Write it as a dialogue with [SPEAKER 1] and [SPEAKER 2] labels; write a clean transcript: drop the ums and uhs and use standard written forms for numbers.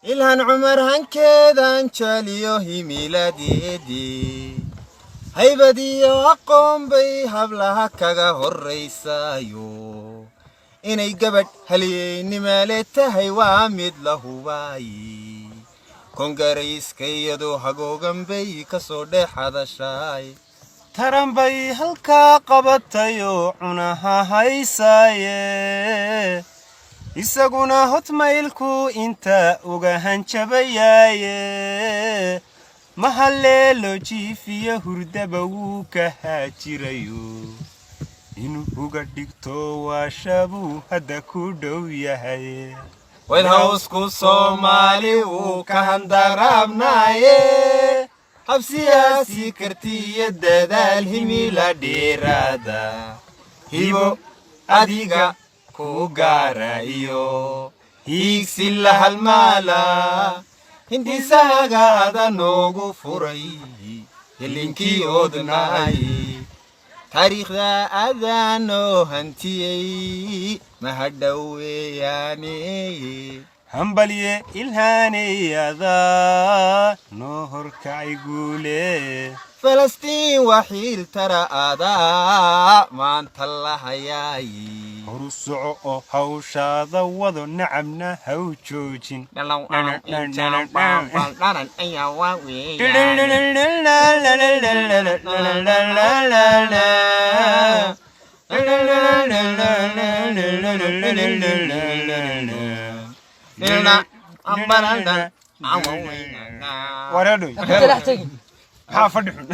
[SPEAKER 1] إلهن عمر هنكذا انشاليو هي ميلادي هاي بدي أقوم بي هبلها كغا هالرئيسايو إني قبل هلي نمالته هاي وامد له باي كونغريس كيدو هقوغن بي كسودي حدا شاي تران بي هلكا قبطيو عناها هايساي isaguna hotmailku inta uga hanjabayaaye mahaleelo jiifiya hurdaba wuu ka haajirayo inuu uga dhigto waashabu hadda ku dhow yahay wadhawsku Soomaali wuu ka handaraabnaaye habsiyaasi kartiya dadaal himila dheeraada hibo adiga Kugarayo higsila halmala hindi saga adanogu furay helinki odnay tariikhda adano hantiyay mahadaweyane hambaliye ilhaniyada no horkay guule فلسطين وحيل ترى أدا ما أنت الله ياي رسع هوشا ذوذ نعمنا هوجوجين What are you doing? Half a different.